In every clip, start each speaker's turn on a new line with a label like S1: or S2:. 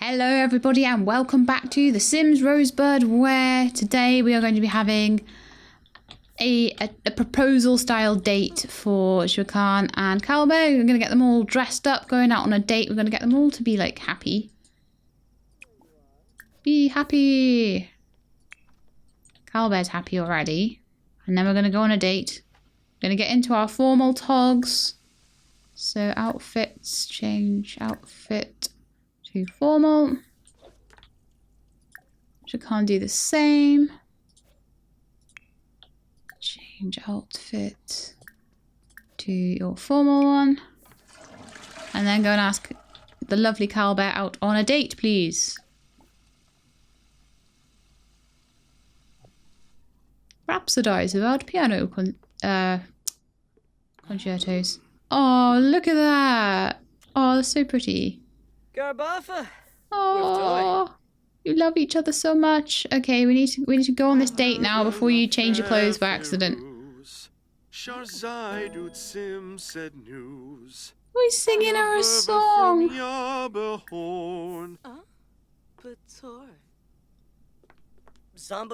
S1: Hello everybody and welcome back to The Sims Rosebud, where today we are going to be having a proposal style date for Joaquin and Kowalbear. We're going to get them all dressed up, going out on a date. We're going to get them all to be like happy. Be happy. Kowalbear's happy already. And then we're going to go on a date. We're going to get into our formal togs. So outfits, change outfit to formal. Joaquin do the same. Change outfit to your formal one. And then go and ask the lovely Kowalbear out on a date, please. Rhapsodize without piano concertos. Oh, look at that. Oh, that's so pretty. Oh, you love each other so much. Okay, we need to go on this date now before you change your clothes by accident. Oh, he's singing her a song.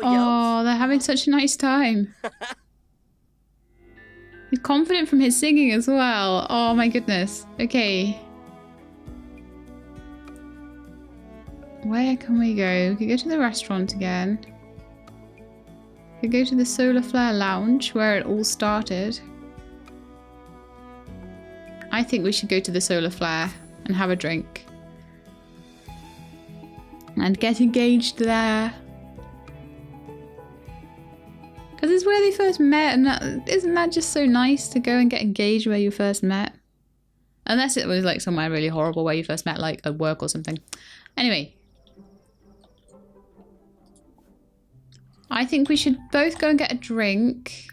S1: Oh, they're having such a nice time. He's confident from his singing as well. Oh my goodness. Okay. Where can we go? We could go to the restaurant again. We could go to the Solar Flare Lounge where it all started. I think we should go to the Solar Flare and have a drink. And get engaged there. Because it's where they first met, and isn't that just so nice to go and get engaged where you first met? Unless it was like somewhere really horrible where you first met, like at work or something. Anyway. I think we should both go and get a drink.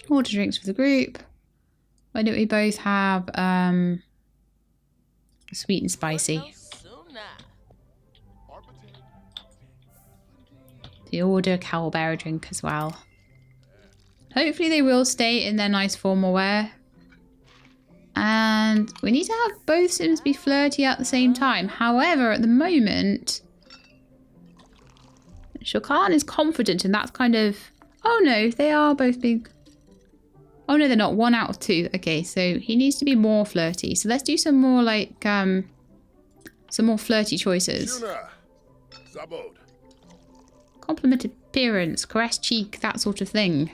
S1: Order drinks for the group. Why don't we both have sweet and spicy? They order a Kowalbear drink as well. Hopefully they will stay in their nice formal wear. And we need to have both Sims be flirty at the same time. However, at the moment, Joaquin is confident, and that's kind of... Oh no, they are both being... Oh no, they're not. 1 out of 2. Okay, so he needs to be more flirty. So let's do some more like, some more flirty choices. Compliment appearance, caress cheek, that sort of thing.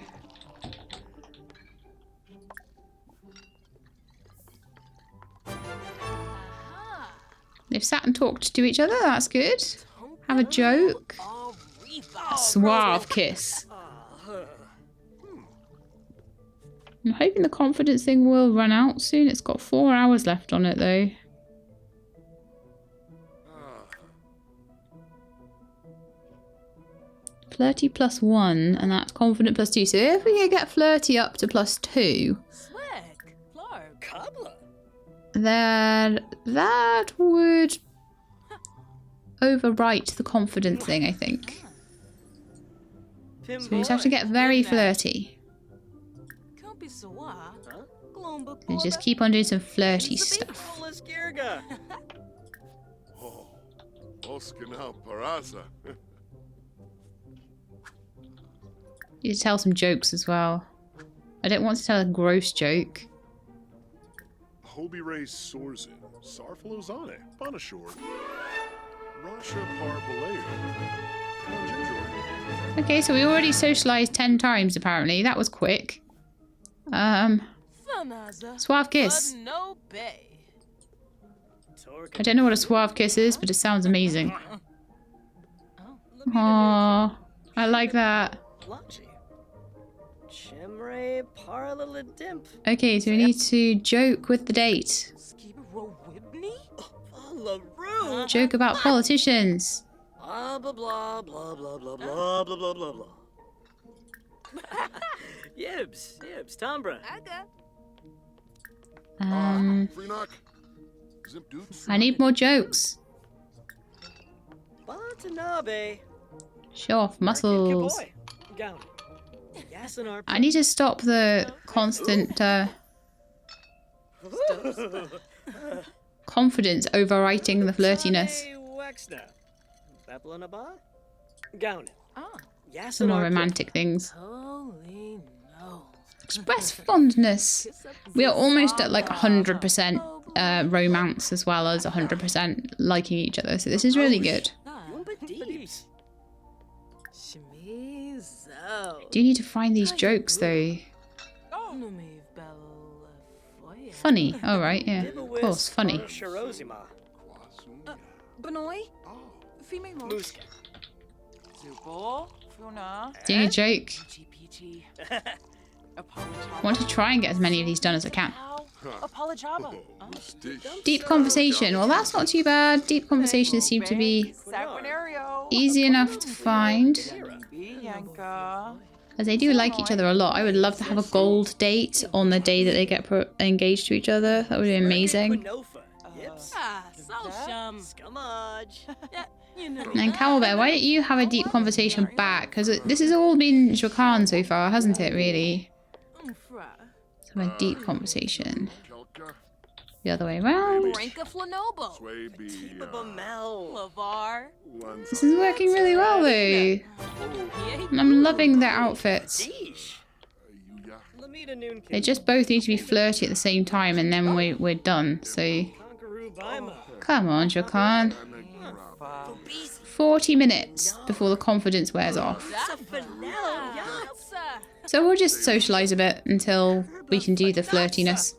S1: They've sat and talked to each other, that's good. Have a joke. A suave kiss. I'm hoping the confidence thing will run out soon. It's got 4 hours left on it though. Flirty +1, and that's confident +2. So if we can get flirty up to +2, then that would overwrite the confident thing, I think. So we just have to get very flirty. And just keep on doing some flirty stuff. You need to tell some jokes as well. I don't want to tell a gross joke. Okay, so we already socialized 10 times apparently. That was quick. Suave kiss. I don't know what a suave kiss is, but it sounds amazing. Aww, I like that. Okay, so we need to joke with the date. Joke about politicians. I need more jokes. Show off muscles. I need to stop the constant confidence overwriting the flirtiness. Some more romantic things. Express fondness. We are almost at like 100% romance as well as 100% liking each other. So this is really good. Do you need to find these jokes though? Funny. Oh right, yeah. Of course, funny. Doing a joke. I want to try and get as many of these done as I can. Deep conversation. Well, that's not too bad. Deep conversations seem to be easy enough to find. As they do like each other a lot. I would love to have a gold date on the day that they get engaged to each other. That would be amazing. And Kowalbear, why don't you have a deep conversation back? Because this has all been Joaquin so far, hasn't it, really? Let's have a deep conversation. The other way around. This is working really well, though. And I'm loving their outfits. They just both need to be flirty at the same time, and then we're done. So, come on, Joaquin. 40 minutes before the confidence wears off. So we'll just socialise a bit until we can do the flirtiness.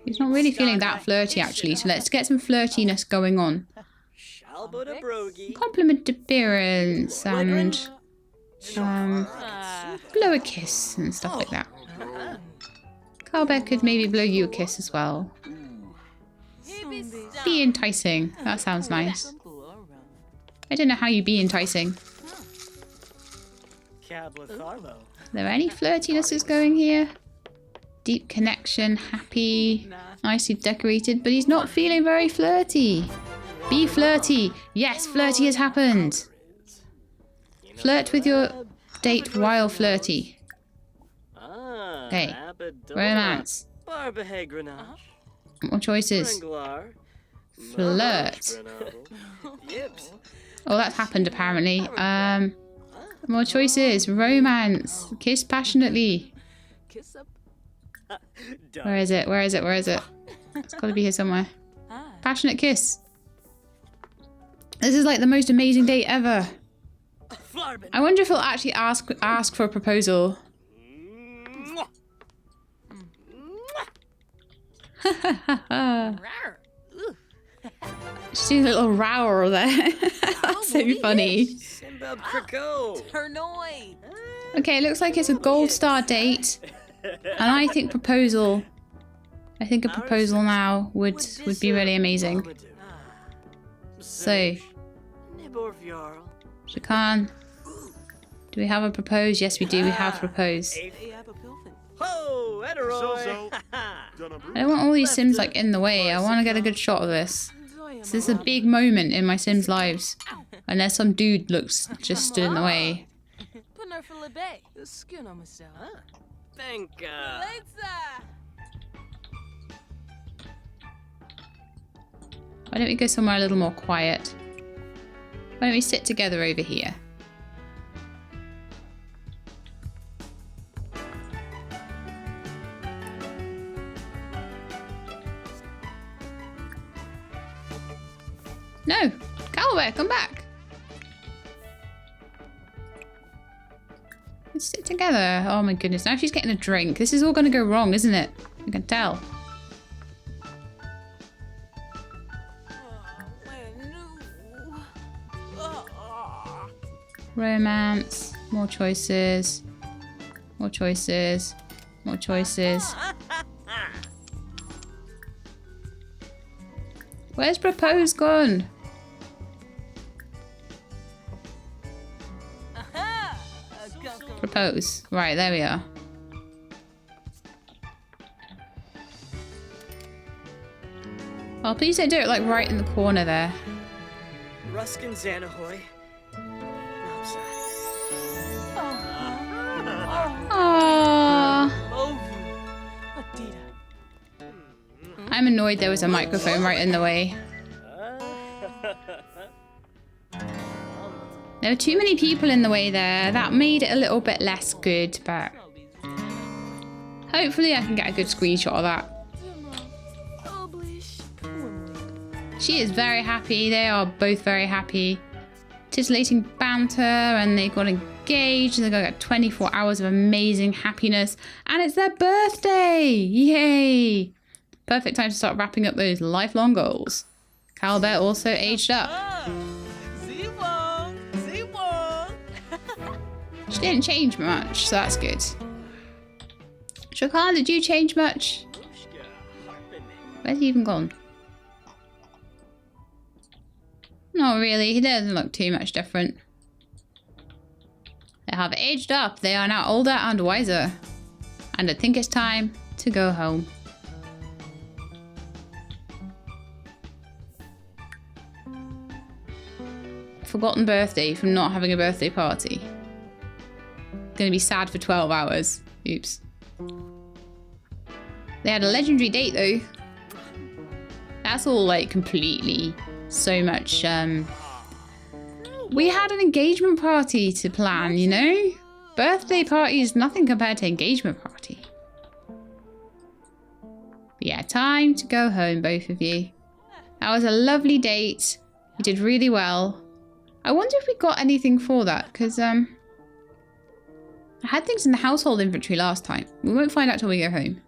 S1: He's not really feeling that flirty actually, so let's get some flirtiness going on. Compliment appearance and blow a kiss and stuff like that. Kowalbear could maybe blow you a kiss as well. Be enticing. That sounds nice. I don't know how you be enticing. Are there any flirtinesses going here? Deep connection, happy, nicely decorated, but he's not feeling very flirty. Be flirty. Yes, flirty has happened. Flirt with your date while flirty. Okay. Romance. More choices. Flirt. Oh, that's happened apparently. More choices. Romance. Kiss passionately. Where is it? Where is it? Where is it? It's got to be here somewhere. Passionate kiss. This is like the most amazing date ever. I wonder if he'll actually ask for a proposal. She's doing a little rower there. That's so funny. Okay, it looks like it's a gold star date. And I think proposal. I think a proposal now would be really amazing. So, Joaquin, do we have a propose? Yes, we do. We have proposed. I don't want all these Sims like in the way. I want to get a good shot of this. This is a big moment in my Sims' lives. Unless some dude looks just stood in the way. Why don't we go somewhere a little more quiet? Why don't we sit together over here? No! Kowalbear, come back! Let's sit together. Oh my goodness, now she's getting a drink. This is all going to go wrong, isn't it? I can tell. Romance. More choices. More choices. More choices. Where's propose gone? Propose. Right, there we are. Oh, please don't do it like right in the corner there.
S2: Ruskin Xanahoy.
S1: Aww. I'm annoyed there was a microphone right in the way. There were too many people in the way there. That made it a little bit less good, but hopefully I can get a good screenshot of that. She is very happy. They are both very happy. Titillating banter, and they got engaged. They got 24 hours of amazing happiness, and it's their birthday! Yay! Perfect time to start wrapping up those lifelong goals. Kowalbear also aged up. She didn't change much, so that's good. Joaquin, did you change much? Where's he even gone? Not really, he doesn't look too much different. They have aged up. They are now older and wiser. And I think it's time to go home. Forgotten birthday from not having a birthday party. Gonna be sad for 12 hours. Oops. They had a legendary date though. That's all like completely so much. We had an engagement party to plan, you know? Birthday party is nothing compared to engagement party. But yeah, time to go home, both of you. That was a lovely date. You did really well. I wonder if we got anything for that, because I had things in the household inventory last time. We won't find out till we go home.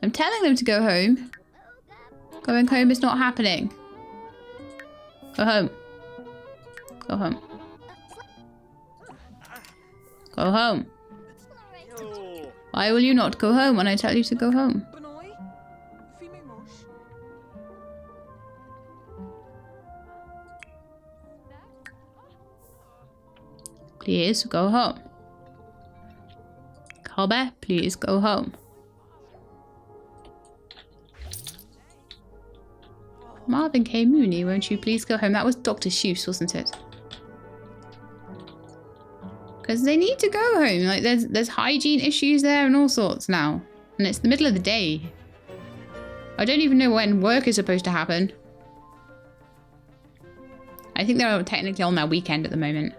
S1: I'm telling them to go home. Going home is not happening. Go home. Go home. Go home. Why will you not go home when I tell you to go home? Please go home. Kowalbear, please go home. Marvin K. Mooney, won't you please go home? That was Dr. Seuss, wasn't it? Because they need to go home. Like there's hygiene issues there and all sorts now. And it's the middle of the day. I don't even know when work is supposed to happen. I think they're technically on their weekend at the moment.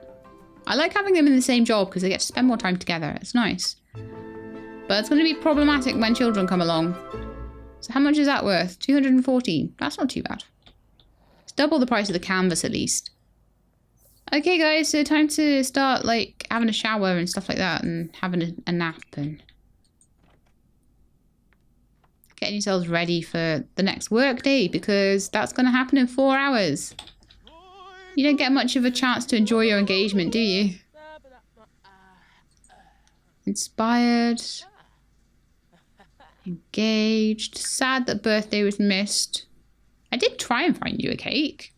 S1: I like having them in the same job because they get to spend more time together. It's nice. But it's going to be problematic when children come along. So how much is that worth? 214. That's not too bad. It's double the price of the canvas at least. Okay guys, so time to start like having a shower and stuff like that and having a nap and getting yourselves ready for the next work day because that's going to happen in 4 hours. You don't get much of a chance to enjoy your engagement, do you? Inspired. Engaged. Sad that birthday was missed. I did try and find you a cake.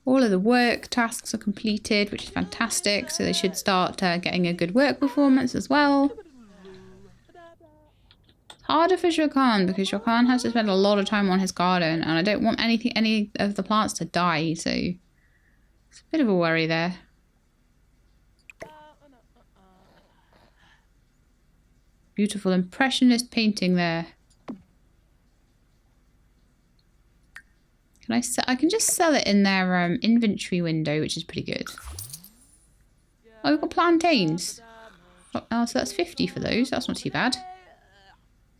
S1: All of the work tasks are completed, which is fantastic. So they should start getting a good work performance as well. Harder for Joaquin because Joaquin has to spend a lot of time on his garden and I don't want any of the plants to die, so it's a bit of a worry there. Beautiful impressionist painting there. Can I can just sell it in their inventory window, which is pretty good. Oh, we've got plantains. Oh, so that's 50 for those. That's not too bad.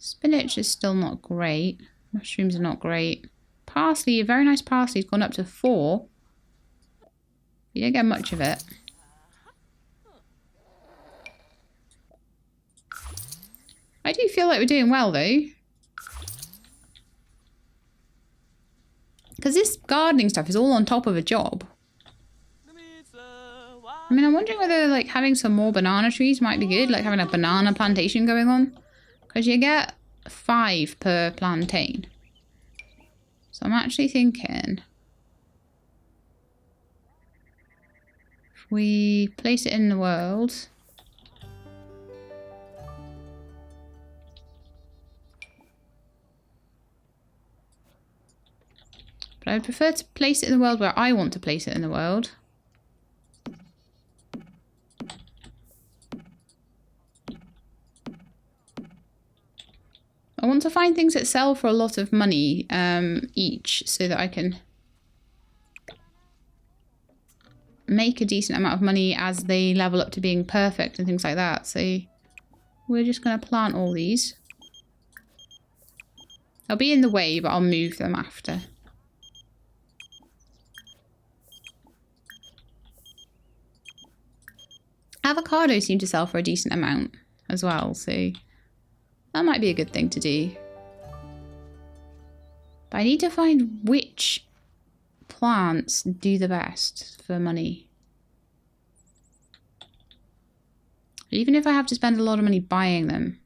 S1: Spinach is still not great. Mushrooms are not great. Parsley, a very nice parsley, has gone up to 4. You don't get much of it. I do feel like we're doing well though. Because this gardening stuff is all on top of a job. I mean, I'm wondering whether like having some more banana trees might be good. Like having a banana plantation going on. Because you get 5 per plantain. So I'm actually thinking if we place it in the world. But I would prefer to place it in the world where I want to place it in the world. I want to find things that sell for a lot of money each so that I can make a decent amount of money as they level up to being perfect and things like that. So we're just going to plant all these. They'll be in the way, but I'll move them after. Avocados seem to sell for a decent amount as well, so that might be a good thing to do. But I need to find which plants do the best for money. Even if I have to spend a lot of money buying them.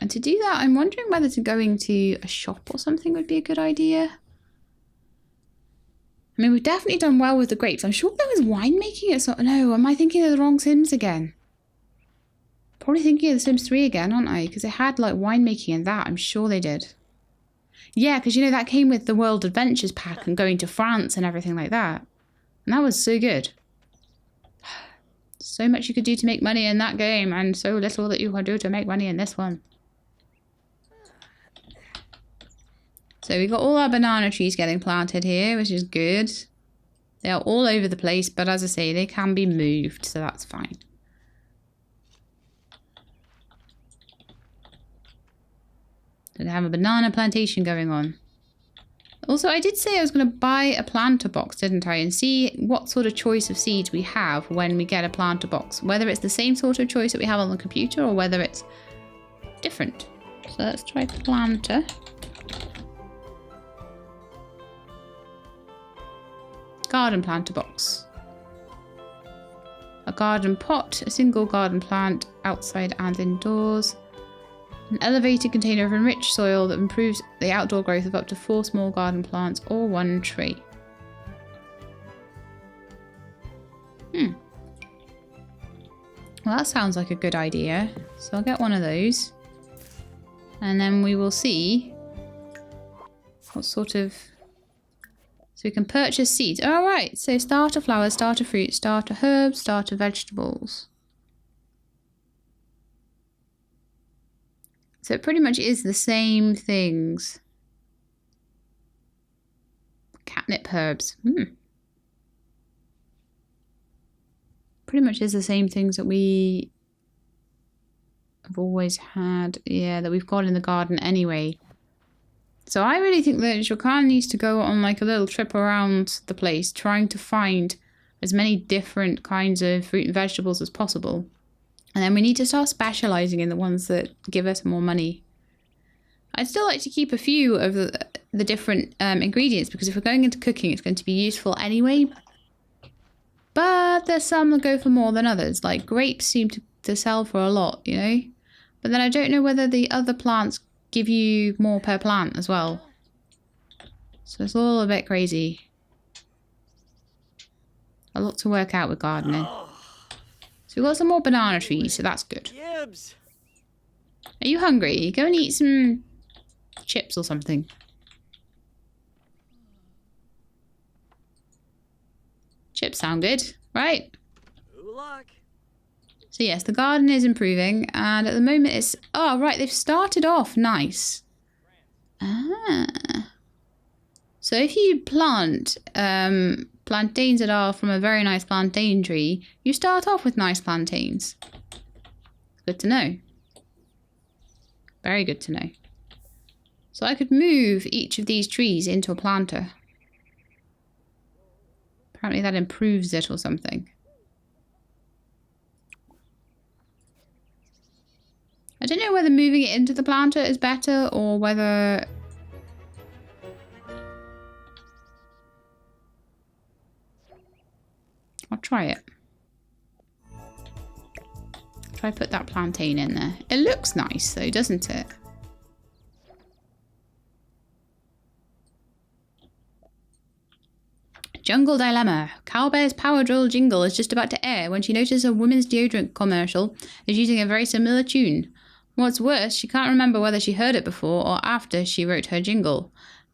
S1: And to do that, I'm wondering whether going to a shop or something would be a good idea. I mean, we've definitely done well with the grapes. I'm sure there was winemaking at some... No, am I thinking of the wrong Sims again? Probably thinking of the Sims 3 again, aren't I? Because they had, like, winemaking and that. I'm sure they did. Yeah, because, you know, that came with the World Adventures pack and going to France and everything like that. And that was so good. So much you could do to make money in that game, and so little that you can do to make money in this one. So we've got all our banana trees getting planted here, which is good. They are all over the place, but as I say, they can be moved, so that's fine. So they have a banana plantation going on. Also, I did say I was going to buy a planter box, didn't I? And see what sort of choice of seeds we have when we get a planter box. Whether it's the same sort of choice that we have on the computer or whether it's different. So let's try planter. Garden planter box. A garden pot, a single garden plant outside and indoors. An elevated container of enriched soil that improves the outdoor growth of up to 4 small garden plants or 1 tree. Well, that sounds like a good idea. So I'll get one of those. And then we will see what sort of... So we can purchase seeds. All right, so starter flowers, starter fruit, starter herbs, starter vegetables. So it pretty much is the same things. Catnip herbs. Pretty much is the same things that we have always had. Yeah, that we've got in the garden anyway. So I really think that Joaquin needs to go on like a little trip around the place, trying to find as many different kinds of fruit and vegetables as possible. And then we need to start specialising in the ones that give us more money. I'd still like to keep a few of the different ingredients, because if we're going into cooking, it's going to be useful anyway. But there's some that go for more than others. Like grapes seem to sell for a lot, you know? But then I don't know whether the other plants give you more per plant as well. So it's all a bit crazy. A lot to work out with gardening. So we've got some more banana trees, so that's good. Are you hungry? Go and eat some chips or something. Chips sound good, right? So yes, the garden is improving, and at the moment it's... Oh, right, they've started off nice. So if you plant plantains that are from a very nice plantain tree, you start off with nice plantains. Good to know. Very good to know. So I could move each of these trees into a planter. Apparently that improves it or something. I don't know whether moving it into the planter is better or whether... I'll try it. Try put that plantain in there. It looks nice though, doesn't it? Jungle Dilemma. Kowalbear's power drill jingle is just about to air when she notices a women's deodorant commercial is using a very similar tune. What's worse, she can't remember whether she heard it before or after she wrote her jingle.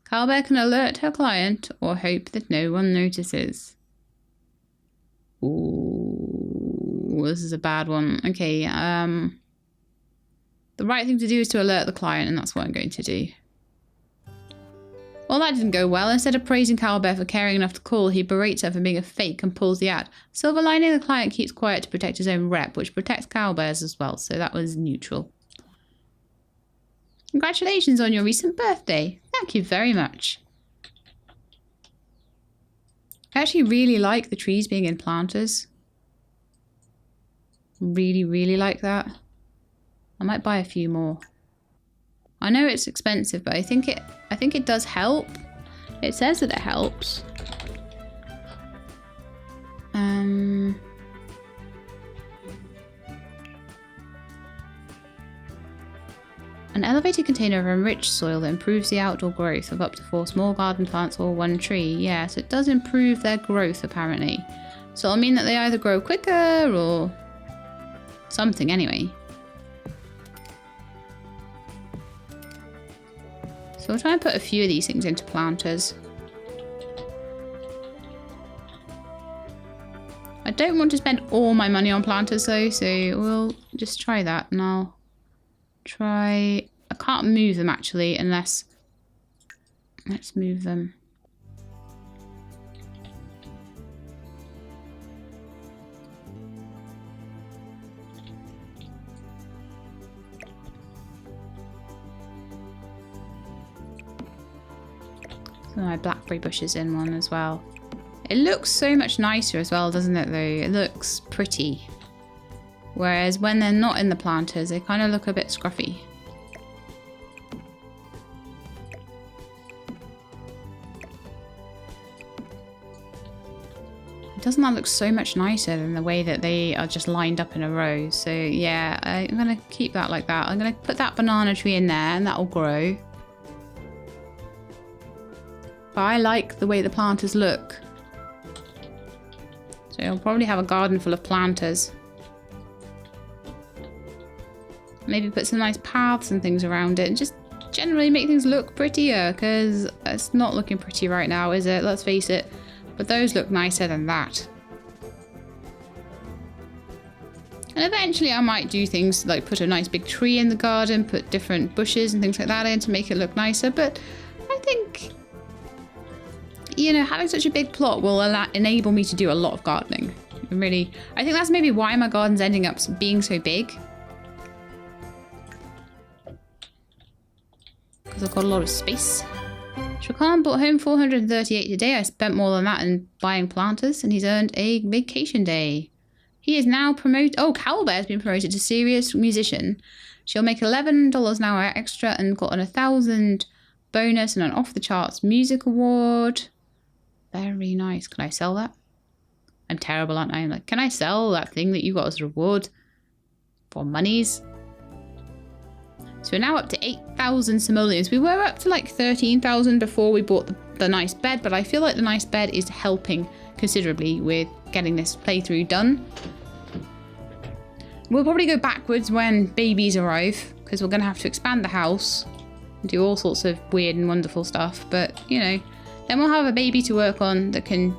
S1: Kowalbear can alert her client or hope that no one notices. Ooh, this is a bad one. Okay, The right thing to do is to alert the client, and that's what I'm going to do. Well, that didn't go well. Instead of praising Kowalbear for caring enough to call, he berates her for being a fake and pulls the ad. Silver lining, the client keeps quiet to protect his own rep, which protects Kowalbear's as well, so that was neutral. Congratulations on your recent birthday. Thank you very much. I actually really like the trees being in planters. Really, really like that. I might buy a few more. I know it's expensive, but I think it does help. It says that it helps. An elevated container of enriched soil that improves the outdoor growth of up to 4 small garden plants or 1 tree. Yeah, so it does improve their growth apparently. So it'll mean that they either grow quicker or something anyway. So we'll try and put a few of these things into planters. I don't want to spend all my money on planters though, so we'll just try that, and I'll try... I can't move them actually unless... Let's move them. My blackberry bushes in one as well. It looks so much nicer as well, doesn't it though? It looks pretty. Whereas when they're not in the planters, they kind of look a bit scruffy. Doesn't that look so much nicer than the way that they are just lined up in a row? So yeah, I'm going to keep that like that. I'm going to put that banana tree in there and that will grow. But I like the way the planters look. So I'll probably have a garden full of planters. Maybe put some nice paths and things around it and just generally make things look prettier, because it's not looking pretty right now, is it? Let's face it. But those look nicer than that. And eventually I might do things like put a nice big tree in the garden, put different bushes and things like that in to make it look nicer. But I think, you know, having such a big plot will enable me to do a lot of gardening. Really, I think that's maybe why my garden's ending up being so big. Because I've got a lot of space. Joaquin brought home 438 today. I spent more than that in buying planters, and he's earned a vacation day. He is now promoted. Oh, Kowalbear has been promoted to serious musician. She'll make $11 an hour extra and got an 1,000 bonus and an off-the-charts music award. Very nice. Can I sell that? I'm terrible, aren't I? I'm like, can I sell that thing that you got as a reward for monies? So we're now up to 8,000 simoleans. We were up to like 13,000 before we bought the nice bed, but I feel like the nice bed is helping considerably with getting this playthrough done. We'll probably go backwards when babies arrive, because we're going to have to expand the house and do all sorts of weird and wonderful stuff. But, you know, then we'll have a baby to work on that can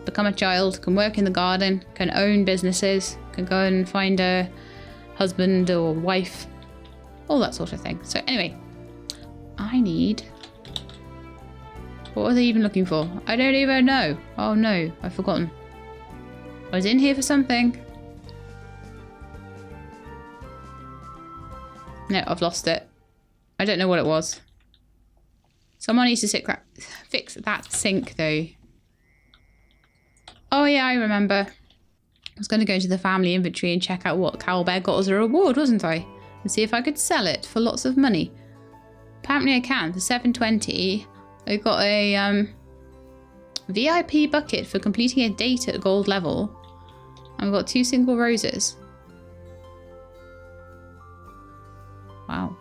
S1: become a child, can work in the garden, can own businesses, can go and find a husband or wife. All that sort of thing. So anyway, I need... What was I even looking for? I don't even know. Oh no, I've forgotten. I was in here for something. No, I've lost it. I don't know what it was. Someone needs to fix that sink though. Oh yeah, I remember. I was going to go into the family inventory and check out what Kowalbear got as a reward, wasn't I? And see if I could sell it for lots of money. Apparently I can. For 720, I got a VIP bucket for completing a date at gold level. And we've got 2 single roses. Wow.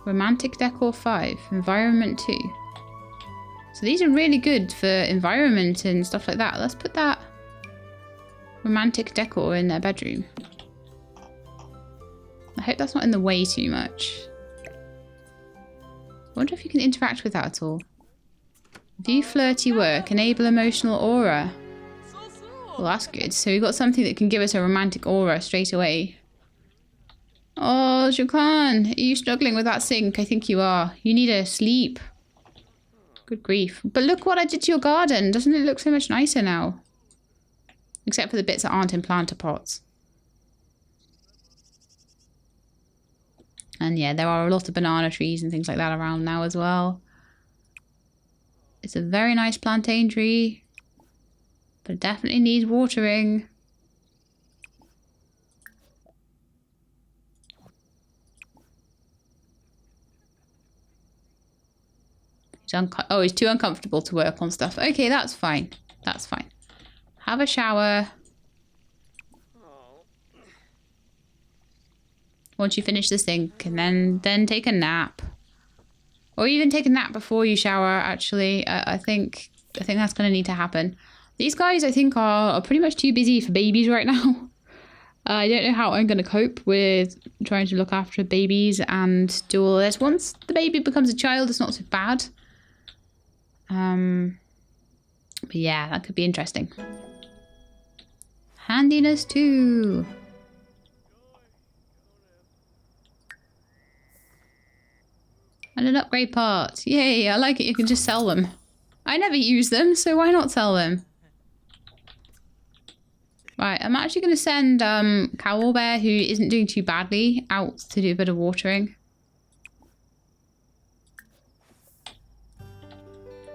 S1: Romantic decor 5, environment 2. So these are really good for environment and stuff like that. Let's put that romantic decor in their bedroom. I hope that's not in the way too much. I wonder if you can interact with that at all. View flirty work, enable emotional aura. Well, that's good. So we've got something that can give us a romantic aura straight away. Oh, Joaquin, are you struggling with that sink? I think you are. You need a sleep. Good grief. But look what I did to your garden. Doesn't it look so much nicer now? Except for the bits that aren't in planter pots. And yeah, there are a lot of banana trees and things like that around now as well. It's a very nice plantain tree. But it definitely needs watering. He's too uncomfortable to work on stuff. Okay, that's fine. That's fine. Have a shower. Once you finish the sink, and then take a nap. Or even take a nap before you shower, actually. I think that's going to need to happen. These guys, I think, are pretty much too busy for babies right now. I don't know how I'm going to cope with trying to look after babies and do all this. Once the baby becomes a child, it's not so bad. But yeah, that could be interesting. Handiness too. And an upgrade part. Yay, I like it. You can just sell them. I never use them, so why not sell them? Right, I'm actually going to send Kowalbear, who isn't doing too badly, out to do a bit of watering.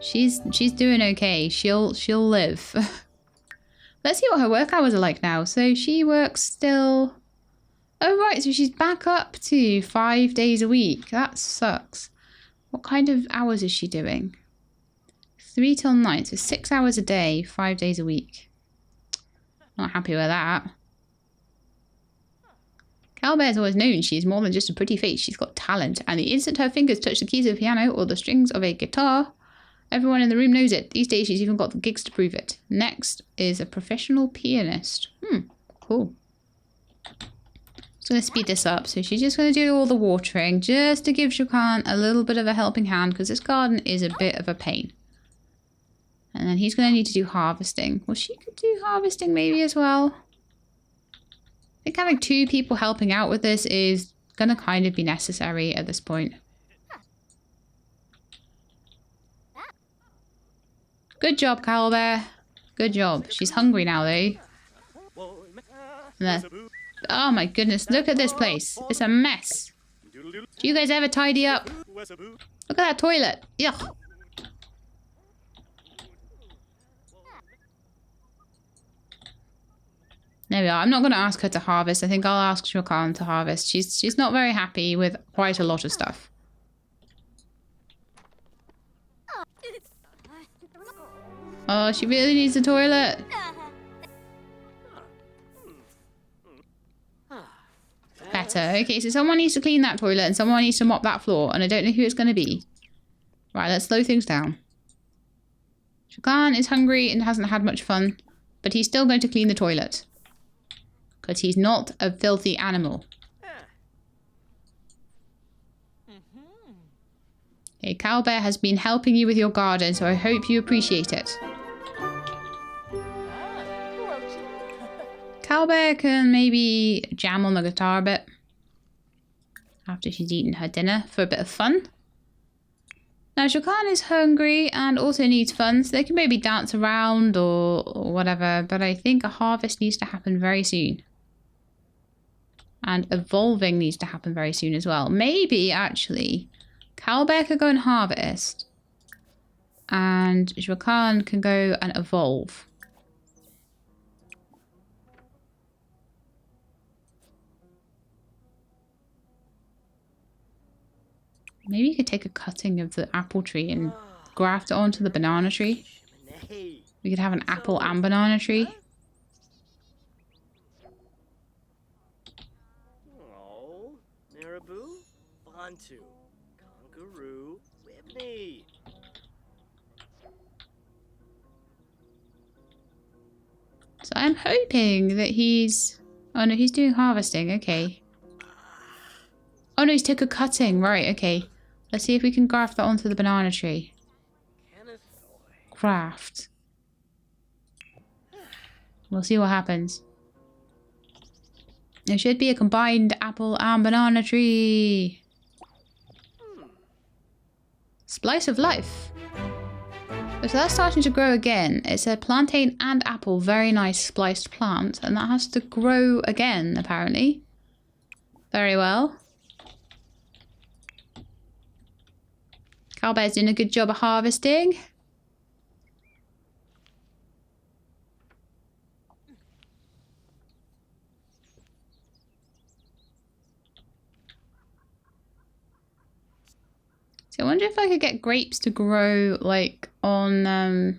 S1: She's doing okay. She'll live. Let's see what her work hours are like now. So she works still... Oh right, so she's back up to 5 days a week. That sucks. What kind of hours is she doing? 3 till 9, so 6 hours a day, 5 days a week. Not happy with that. Kowalbear's always known she's more than just a pretty face. She's got talent, and the instant her fingers touch the keys of a piano or the strings of a guitar, everyone in the room knows it. These days she's even got the gigs to prove it. Next is a professional pianist. Cool. Just going to speed this up. So she's just going to do all the watering just to give Joaquin a little bit of a helping hand because this garden is a bit of a pain. And then he's going to need to do harvesting. Well, she could do harvesting maybe as well. I think having 2 people helping out with this is going to kind of be necessary at this point. Good job, Kowalbear. Good job. She's hungry now, though. Oh my goodness, look at this place. It's a mess. Do you guys ever tidy up? Look at that toilet. Yuck. There we are. I'm not going to ask her to harvest. I think I'll ask Joaquin to harvest. She's not very happy with quite a lot of stuff. Oh, she really needs the toilet. Better. Okay, so someone needs to clean that toilet and someone needs to mop that floor. And I don't know who it's going to be. Right, let's slow things down. Joaquin is hungry and hasn't had much fun. But he's still going to clean the toilet. Because he's not a filthy animal. Okay, Kowalbear has been helping you with your garden, so I hope you appreciate it. Kowalbear can maybe jam on the guitar a bit. After she's eaten her dinner for a bit of fun. Now, Joaquin is hungry and also needs fun, so they can maybe dance around or whatever, but I think a harvest needs to happen very soon. And evolving needs to happen very soon as well. Maybe, actually, Kowalbear could go and harvest. And Joaquin can go and evolve. Maybe you could take a cutting of the apple tree and graft it onto the banana tree. We could have an apple and banana tree. So I'm hoping that he's... Oh no, he's doing harvesting. Okay. Oh no, he's took a cutting. Right, okay. Let's see if we can graft that onto the banana tree. Graft. We'll see what happens. There should be a combined apple and banana tree. Splice of life. So that's starting to grow again. It's a plantain and apple, very nice spliced plant, and that has to grow again, apparently. Very well. Kowalbear's doing a good job of harvesting. So I wonder if I could get grapes to grow like on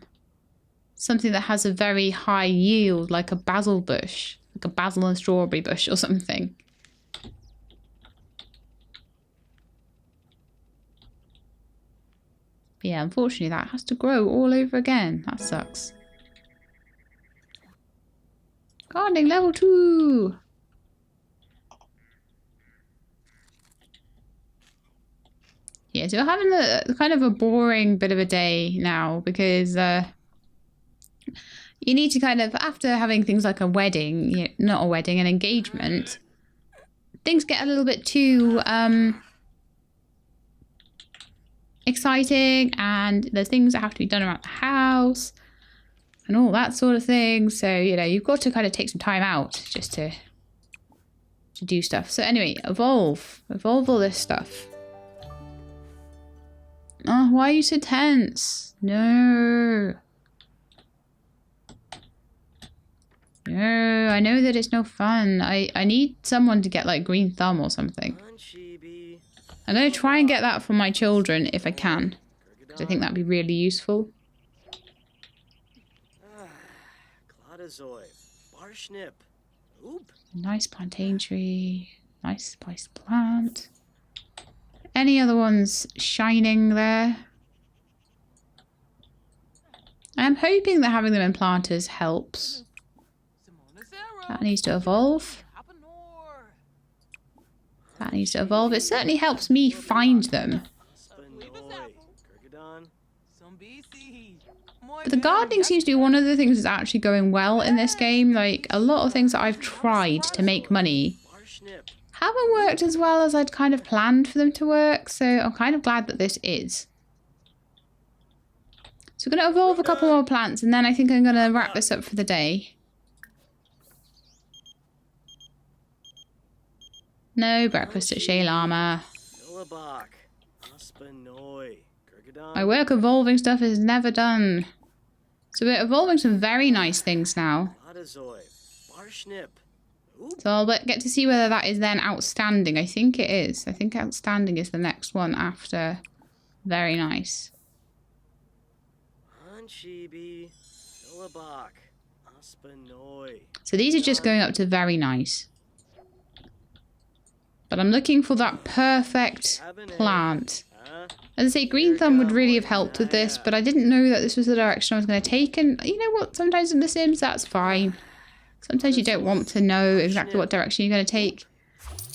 S1: something that has a very high yield, like a basil bush, like a basil and strawberry bush or something. But yeah, unfortunately that has to grow all over again. That sucks. Gardening level 2! Yeah, so we're having a kind of a boring bit of a day now because you need to kind of, after having things like a wedding, you know, not a wedding, an engagement, things get a little bit too exciting, and there's things that have to be done around the house and all that sort of thing. So, you know, you've got to kind of take some time out just to do stuff. So anyway, evolve all this stuff. Oh, why are you so tense? No. No, I know that it's no fun. I need someone to get like green thumb or something. I'm going to try and get that for my children if I can, because I think that'd be really useful. Nice plantain tree. Nice spiced plant. Any other ones shining there? I'm hoping that having them in planters helps. That needs to evolve. That needs to evolve. It certainly helps me find them. But the gardening seems to be one of the things that's actually going well in this game. Like, a lot of things that I've tried to make money haven't worked as well as I'd kind of planned for them to work, so I'm kind of glad that this is. So we're going to evolve a couple more plants, and then I think I'm going to wrap this up for the day. No breakfast at Shea Llama. My work evolving stuff is never done. So we're evolving some very nice things now. So I'll get to see whether that is then outstanding. I think it is. I think outstanding is the next one after very nice. So these are just going up to very nice. But I'm looking for that perfect plant. As I say, green thumb would really have helped with this, but I didn't know that this was the direction I was going to take. And you know what? Sometimes in The Sims, that's fine. Sometimes you don't want to know exactly what direction you're going to take.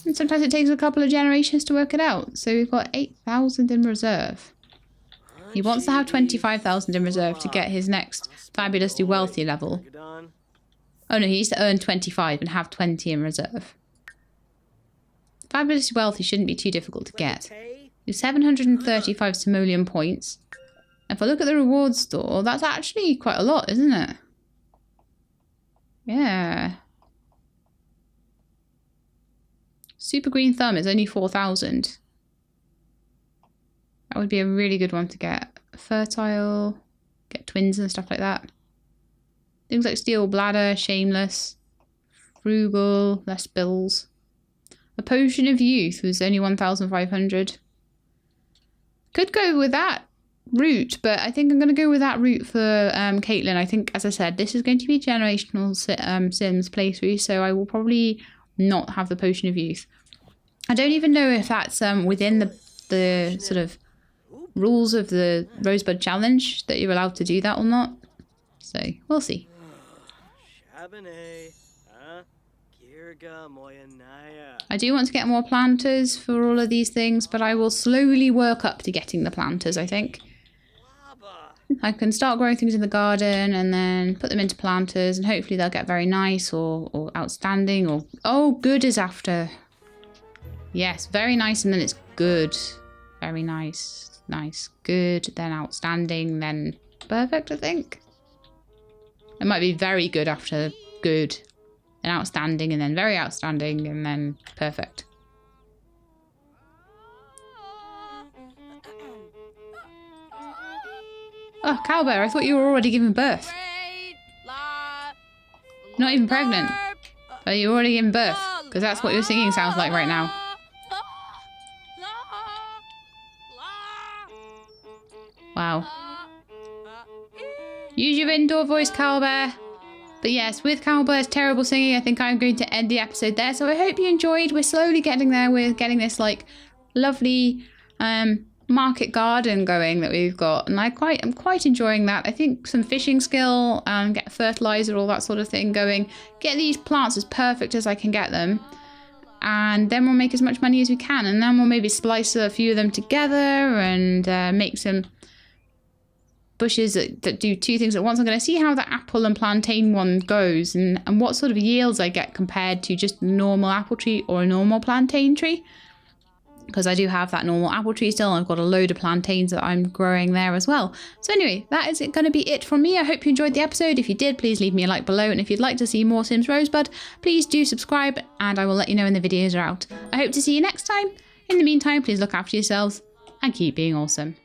S1: And sometimes it takes a couple of generations to work it out. So we've got 8,000 in reserve. He wants to have 25,000 in reserve to get his next fabulously wealthy level. Oh no, he needs to earn 25 and have 20 in reserve. Fabulously wealthy shouldn't be too difficult to get. 735 simolean points. If I look at the reward store, that's actually quite a lot, isn't it? Yeah. Super green thumb is only 4,000. That would be a really good one to get. Fertile, get twins and stuff like that. Things like steel bladder, shameless, frugal, less bills. A potion of youth was only 1,500. Could go with that route, but I think I'm going to go with that route for Caitlin. I think, as I said, this is going to be generational Sims playthrough, so I will probably not have the potion of youth. I don't even know if that's within the sort of rules of the Rosebud challenge that you're allowed to do that or not. So we'll see. I do want to get more planters for all of these things, but I will slowly work up to getting the planters, I think. I can start growing things in the garden and then put them into planters and hopefully they'll get very nice or outstanding or... Oh, good is after. Yes, very nice and then it's good. Very nice. Nice. Good, then outstanding, then perfect, I think. It might be very good after good. And outstanding and then very outstanding and then perfect. Oh, Kowalbear, I thought you were already giving birth. You're not even pregnant. But you're already giving birth. Because that's what your singing sounds like right now. Wow. Use your indoor voice, Kowalbear. But yes, with Kowalbear's terrible singing, I think I'm going to end the episode there. So I hope you enjoyed. We're slowly getting there. We're getting this like lovely market garden going that we've got, and I'm quite enjoying that. I think some fishing skill, get fertilizer, all that sort of thing going. Get these plants as perfect as I can get them, and then we'll make as much money as we can, and then we'll maybe splice a few of them together and make some bushes that do two things at once. I'm going to see how the apple and plantain one goes and what sort of yields I get compared to just a normal apple tree or a normal plantain tree. Because I do have that normal apple tree still. I've got a load of plantains that I'm growing there as well. So anyway, that is going to be it from me. I hope you enjoyed the episode. If you did, please leave me a like below. And if you'd like to see more Sims Rosebud, please do subscribe and I will let you know when the videos are out. I hope to see you next time. In the meantime, please look after yourselves and keep being awesome.